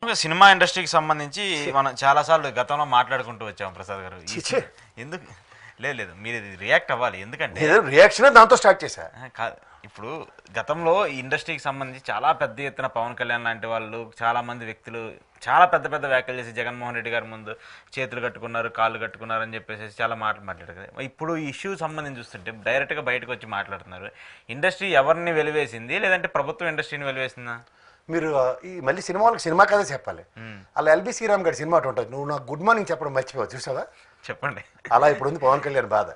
Cinema ఇండస్ట్రీకి సంబంధించి మనం చాలాసార్లు గతంలో మాట్లాడుకుంటూ వచ్చాం ప్రసాద్ గారు. ఎందుకు లేదు లేదు మీరు రియాక్ట్ అవ్వాలి, ఎందుకంటే రియాక్షన్ దాంతో స్టార్ట్ చేశా. కాదు, ఇప్పుడు గతంలో ఈ ఇండస్ట్రీకి సంబంధించి చాలా పెద్ద ఎత్తున పవన్ కళ్యాణ్ లాంటి వాళ్ళు, చాలా మంది వ్యక్తులు చాలా పెద్ద పెద్ద వ్యాఖ్యలు చేసి జగన్మోహన్ రెడ్డి గారి ముందు చేతులు కట్టుకున్నారు, కాళ్ళు కట్టుకున్నారు అని చెప్పేసి చాలా మాటలు మాట్లాడారు. ఇప్పుడు ఈ ఇష్యూ సంబంధించి చూస్తుంటే డైరెక్ట్గా బయటకు వచ్చి మాట్లాడుతున్నారు. ఇండస్ట్రీ ఎవరిని వెలివేసింది, లేదంటే ప్రభుత్వం ఇండస్ట్రీని వెలివేసిందా? మీరు ఈ మళ్ళీ సినిమా వాళ్ళకి సినిమా కథ చెప్పాలి. అలా ఎల్బి శ్రీరామ్ గారి సినిమా అటు ఉంటుంది, నువ్వు నాకు గుడ్ మార్నింగ్ చెప్పడం మర్చిపోవు, చూసావా? చెప్పండి. అలా ఇప్పుడు ఉంది పవన్ కళ్యాణ్ బాధ,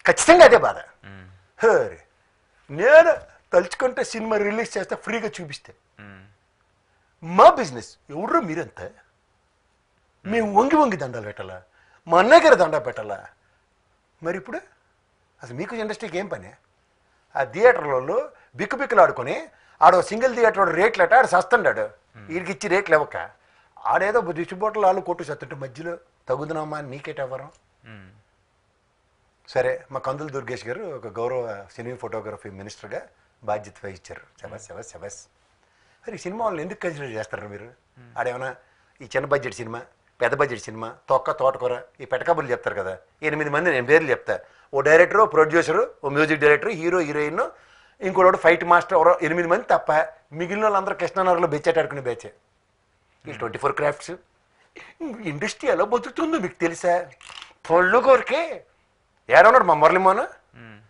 ఖచ్చితంగా అదే బాధ. నేను తలుచుకుంటే సినిమా రిలీజ్ చేస్తే ఫ్రీగా చూపిస్తే మా బిజినెస్ ఎవరు మీరంతా మేము వంగి వంగి దండాలు పెట్టాలా, మా అన్నయ్య గారి దండా పెట్టాలా? మరి ఇప్పుడు అసలు మీకు ఇండస్ట్రీకి ఏం పని? ఆ థియేటర్లలో బిక్కులు ఆడుకొని ఆడో సింగిల్ థియేటర్ రేట్లు అట ఆడు సస్తుండాడు, వీడికి ఇచ్చి రేట్లు ఇవ్వక ఆడేదో డిస్ట్రిబ్యూటర్లు వాళ్ళు కొట్టు సత్తుంటే మధ్యలో తగుదనమ్మా నీకేటెవరం? సరే, మా కందుల దుర్గేష్ గారు ఒక గౌరవ సినీ ఫోటోగ్రఫీ మినిస్టర్గా బాధ్యత వహించారు. శబస్ శబస్ శబస్. మరి ఈ సినిమా వాళ్ళని ఎందుకు కన్సిడర్ చేస్తారు మీరు? ఆడేమన్నా ఈ చిన్న బడ్జెట్ సినిమా, పెద్ద బడ్జెట్ సినిమా, తోటకూర ఈ పెట్టకబుర్లు చెప్తారు కదా, 8 మంది నేను పేర్లు చెప్తా. ఓ డైరెక్టరు, ప్రొడ్యూసరు, ఓ మ్యూజిక్ డైరెక్టర్, హీరో హీరోయిన్, ఇంకోటి ఫైట్ మాస్టర్, ఎవరో 8 మంది తప్ప మిగిలిన వాళ్ళందరూ కృష్ణానగర్లో బెచ్చాటాడుకునే బేచే. ఈ 24 క్రాఫ్ట్స్ ఇండస్ట్రీ ఎలా బతుకుతుందో మీకు తెలుసా? పొళ్ళు కోరికే ఏడన్నాడు మా మురళిమోహన్,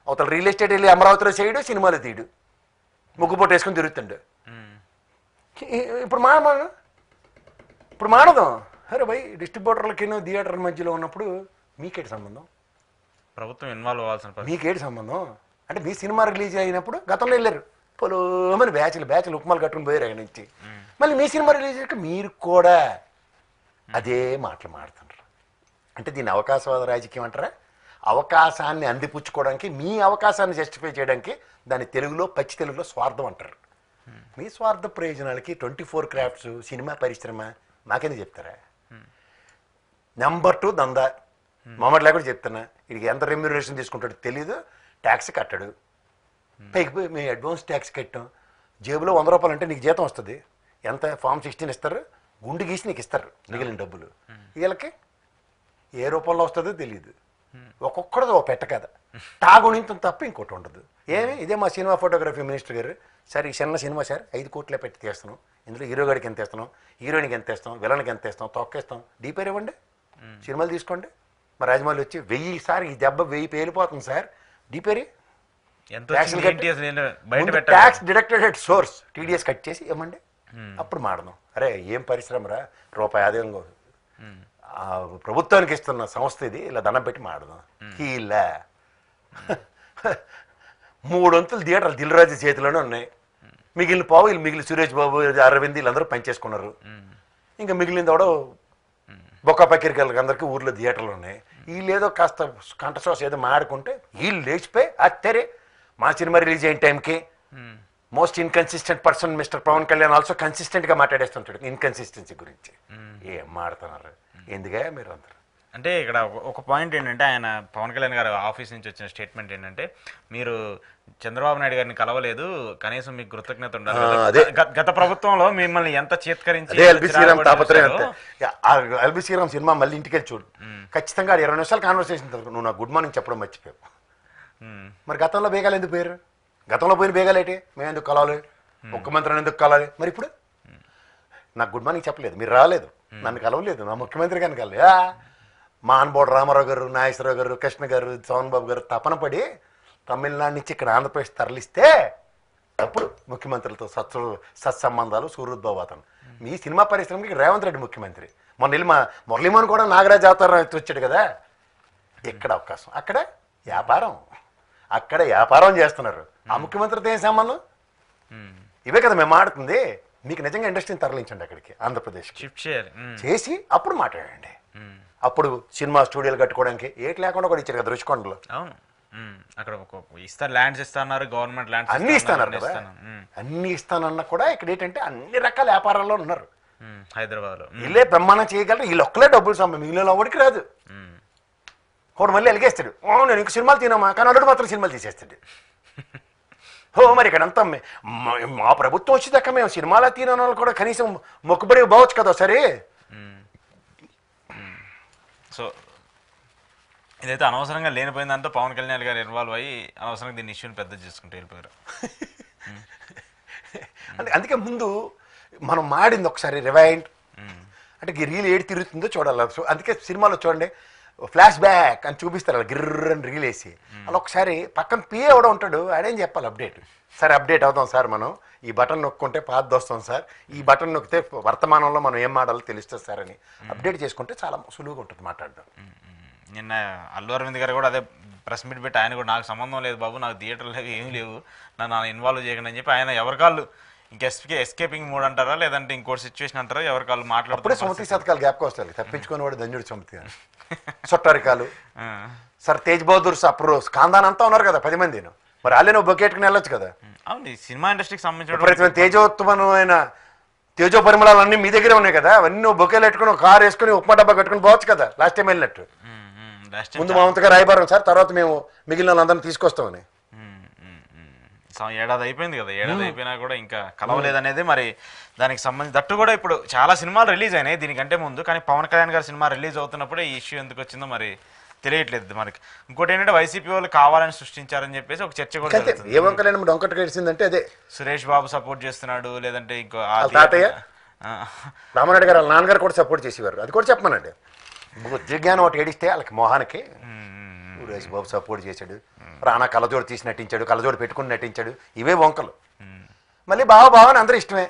అవతల రియల్ ఎస్టేట్ వెళ్ళి అమరావతిలో చేయడు, సినిమాలో తీయడు, ముగ్గుపోటు వేసుకొని తిరుగుతుండు. ఇప్పుడు మానదాం. అరే భయ్, డిస్ట్రిబ్యూటర్లకి థియేటర్ మధ్యలో ఉన్నప్పుడు మీకేటి సంబంధం? ప్రభుత్వం ఇన్వాల్వ్ అవ్వాల్సిన మీకేటి సంబంధం? అంటే మీ సినిమా రిలీజ్ అయినప్పుడు గతంలో వెళ్ళారు పొలోమని బ్యాచ్లు ఉప్మాలు కట్టుకుని పోయారు అక్కడి నుంచి. మళ్ళీ మీ సినిమా రిలీజ్ అయ్యాక మీరు కూడా అదే మాటలు మాడుతున్నారు. అంటే దీన్ని అవకాశవాద రాజకీయం అంటారా? అవకాశాన్ని అందిపుచ్చుకోవడానికి, మీ అవకాశాన్ని జస్టిఫై చేయడానికి దాన్ని తెలుగులో, పచ్చి తెలుగులో స్వార్థం అంటారు. మీ స్వార్థ ప్రయోజనాలకి 24 క్రాఫ్ట్స్, సినిమా పరిశ్రమ మాకెందుకు చెప్తారా? నెంబర్ 2 దందా. మొదటి లేకుండా చెప్తున్నా, వీడికి ఎంత రెమ్యూనరేషన్ తీసుకుంటాడో తెలీదు, ట్యాక్స్ కట్టాడు. పైకి పోయి మేము అడ్వాన్స్ ట్యాక్స్ కట్టాం, జేబులో 100 రూపాయలు అంటే నీకు జీతం వస్తుంది, ఎంత ఫామ్ 16 ఇస్తారు, గుండు గీసి నీకు ఇస్తారు మిగిలిన డబ్బులు. వీళ్ళకి ఏ రూపంలో వస్తుందో తెలియదు. ఒక్కొక్కడది ఒక పెట్ట కదా, తాగునింతం తప్ప ఇంకోటి ఉండదు. ఏమి ఇదే మా సినిమా ఫోటోగ్రఫీ మినిస్టర్ గారు, సార్ ఈ చిన్న సినిమా సార్ 5 కోట్లే పెట్టి తీస్తున్నాం, ఇందులో హీరో గారికి ఎంత ఇస్తున్నాం, హీరోయిన్కి ఎంత ఇస్తాం, విలన్కి ఎంత ఇస్తాం, తొక్కేస్తాం, డీపేర్ ఇవ్వండి, సినిమాలు తీసుకోండి. మా రాజమౌళి వచ్చి 1000 సార్ ఈ దెబ్బ 1000 పేలిపోతుంది సార్, డీపేరీ tax deducted at source, TDS cut చేసి ఇవ్వండి, అప్పుడు మాడదాం. అరే ఏం పరిశ్రమరా, రూపాయి ఆదాయం ప్రభుత్వానికి ఇస్తున్న సంస్థ ఇది, ఇలా దండం పెట్టి మాడదాం. ఇలా 3 వంతులు థియేటర్లు దిల్రాజు చేతిలోనే ఉన్నాయి. మిగిలిన పావు వీళ్ళు, మిగిలిన సురేష్ బాబు, అరవింద్ వీళ్ళందరూ పనిచేసుకున్నారు. ఇంకా మిగిలింది కూడా బొక్క పక్కిరికలకి అందరికీ ఊర్లో థియేటర్లు ఉన్నాయి. వీళ్ళు ఏదో కాస్త కంఠశ్వాస ఏదో మాడుకుంటే వీళ్ళు లేచిపోయి అత్తరే మా సినిమా రిలీజ్ అయిన టైంకి most inconsistent person mister Pawan Kalyan also కన్సిస్టెంట్గా మాట్లాడేస్తుంటాడు ఇన్కన్సిస్టెన్సీ గురించి. ఏం మాడుతున్నారు ఎందుకే మీరు అందరు? అంటే ఇక్కడ ఒక పాయింట్ ఏంటంటే, ఆయన పవన్ కళ్యాణ్ గారు ఆఫీస్ నుంచి వచ్చిన స్టేట్మెంట్ ఏంటంటే, మీరు చంద్రబాబు నాయుడు గారిని కలవలేదు, కనీసం మీకు కృతజ్ఞత ఉండాలి. గత ప్రభుత్వంలో మిమ్మల్ని ఎంత చేత్కరించి ఎల్బి శ్రీరామ్ తాపత్రయం. ఎల్బి శ్రీరామ్ సినిమా మళ్ళీ ఇంటికి వెళ్ళి చూడు, ఖచ్చితంగా 20 నిమిషాలు కాన్వర్సేషన్ నువ్వు నాకు గుడ్ మార్నింగ్ చెప్పడం మర్చిపోయావు. మరి గతంలో బేగాలు ఎందుకు పోయారు? గతంలో పోయిన బేగాలేటి? మేము ఎందుకు కలవాలి, ముఖ్యమంత్రిని ఎందుకు కలవాలి? మరి ఇప్పుడు నాకు గుడ్ మార్నింగ్ చెప్పలేదు, మీరు రాలేదు, నన్ను కలవలేదు, నా ముఖ్యమంత్రి గారిని కలలేదు. మా అన్బోర్డు రామారావు గారు, నాగేశ్వరరావు గారు, కృష్ణ గారు, సోహన్ బాబు గారు తపన పడి తమిళనాడు నుంచి ఇక్కడ ఆంధ్రప్రదేశ్ తరలిస్తే అప్పుడు ముఖ్యమంత్రులతో సత్సంబంధాలు సూర్యోద్భవాతం. మీ సినిమా పరిశ్రమకి రేవంత్ రెడ్డి ముఖ్యమంత్రి. మొన్న వెళ్ళి మా మురళీమోహన్ కూడా నాగరాజ్ అవతారం ఎత్తి వచ్చాడు కదా. ఇక్కడ అవకాశం, అక్కడ వ్యాపారం, అక్కడ వ్యాపారం చేస్తున్నారు. ఆ ముఖ్యమంత్రితో ఏం సంబంధం? ఇవే కదా మేము ఆడుతుంది. మీకు నిజంగా ఇండస్ట్రీని తరలించండి అక్కడికి, ఆంధ్రప్రదేశ్ చేసి అప్పుడు మాట్లాడండి. అప్పుడు సినిమా స్టూడియోలు కట్టుకోవడానికి ఏటి లేకుండా కూడా ఇచ్చారు కదా రుచికొండలో. అవును, అక్కడ ఇస్తారు, ల్యాండ్స్ ఇస్తున్నారు, గవర్నమెంట్ ల్యాండ్స్ అన్ని ఇస్తున్నారు కదా. అన్ని ఇస్తానన్నా కూడా ఇక్కడ ఏంటంటే అన్ని రకాల వ్యాపారాల్లో ఉన్నారు. హైదరాబాద్లో వీళ్ళే బ్రహ్మాండం చేయగలరు, వీళ్ళు ఒక్కలే డబ్బులు సంపాదించారు, మిగిలిన వాడికి రాదు. వాడు మళ్ళీ ఎలిగేస్తాడు, నేను ఇంక సినిమాలు తినమ్మా, కానీ అల్లుడు మాత్రం సినిమాలు తీసేస్తాడు. మరి ఇక్కడంతా మా ప్రభుత్వం వచ్చేదాకా మేము సినిమాలో తీరిన వాళ్ళు కూడా కనీసం మొక్కుబడి పోవచ్చు కదా సరే. సో ఇదైతే అనవసరంగా లేనిపోయిన దాంతో పవన్ కళ్యాణ్ గారు ఇన్వాల్వ్ అయ్యి అనవసరంగా దీన్ని ఇష్యూని పెద్ద చేసుకుంటూ వెళ్ళిపోయారు. అందుకే ముందు మనం మాడింది ఒకసారి రివైండ్ అంటే రీల్ ఏడు తిరుగుతుందో చూడాలి. సో అందుకే సినిమాలో చూడండి ఫ్లాష్ బ్యాక్ అని చూపిస్తారు అలా గిర్ర అని రీల్ వేసి అలా ఒకసారి పక్కన పిఏ ఎవడో ఉంటాడు ఆడేం చెప్పాలి అప్డేట్ సార్ అప్డేట్ అవుతాం సార్ మనం ఈ బటన్ నొక్కుంటే పాత వస్తాం సార్ ఈ బటన్ నొక్కితే వర్తమానంలో మనం ఏం మాడాలో తెలుస్తుంది సార్ అని అప్డేట్ చేసుకుంటే చాలా సులువుగా ఉంటుంది మాట్లాడడం. నిన్న అల్లు అరవింద్ గారు కూడా అదే ప్రెస్ మీట్ పెట్టి ఆయన కూడా నాకు సంబంధం లేదు బాబు నాకు థియేటర్లు లేవు ఏమీ లేవు నన్ను ఇన్వాల్వ్ చేయకండి అని చెప్పి ఆయన ఎవరికాళ్ళు ఇంక ఎస్కేపింగ్ మోడ్ అంటారా లేదంటే ఇంకోటి సిచ్యువేషన్ అంటారా ఎవరికాళ్ళు మాట్లాడుతుంటే సుమతి శతకాలు గ్యాప్కి వస్తారు తప్పించుకొని వాడు ధన్యుడు సుమతి అని సొట్టారికాలు సార్ తేజ్ బహదూర్ అప్రోస్ ఖాందాన్ అంతా ఉన్నారు కదా 10 మంది మరి వాళ్ళే నువ్వు బొకేట్టుకుని వెళ్ళొచ్చు కదా. అవును సినిమా ఇండస్ట్రీకి సంబంధించిన తేజోత్తమమైన తేజో పరిమళాలు అన్నీ మీ దగ్గరే ఉన్నాయి కదా అవన్నీ నువ్వు బొకేలు పెట్టుకుని కారు వేసుకుని ఉప్మా డబ్బా కట్టుకుని పోవచ్చు కదా లాస్ట్ టైం వెళ్ళినట్టు. ముందు మామూలుగా రాయబారం సార్ తర్వాత మేము మిగిలిన వాళ్ళందరినీ తీసుకొస్తామని. ఏడాది అయిపోయింది కదా ఏడాది అయిపోయినా కూడా ఇంకా కలవలేదనేది మరి దానికి సంబంధించి దట్టు కూడా ఇప్పుడు చాలా సినిమాలు రిలీజ్ అయినాయి దీనికంటే ముందు కానీ పవన్ కళ్యాణ్ గారి సినిమా రిలీజ్ అవుతున్నప్పుడే ఈ ఇష్యూ ఎందుకు వచ్చిందో మరి తెలియట్లేదు మనకి. ఇంకోటి ఏంటంటే వైసీపీ వాళ్ళు కావాలని సృష్టించారని చెప్పేసి ఒక చర్చ కూడా ఏ వంకలేని డొంకట గడిచిందంటే అదే సురేష్ బాబు సపోర్ట్ చేస్తున్నాడు లేదంటే ఇంకో తాతయ్య రామనాయుడు గారు వాళ్ళ నాన్నగారు కూడా సపోర్ట్ చేసేవారు అది కూడా చెప్పమనండి. దిగ్జ్ఞానం ఒకటి ఏడిస్తే వాళ్ళకి మోహానికి సురేష్ బాబు సపోర్ట్ చేశాడు రానా కళ్ళజోడు తీసి నటించాడు కళ్ళజోడు పెట్టుకుని నటించాడు ఇవే వంకలు మళ్ళీ బావ అని అందరూ ఇష్టమే.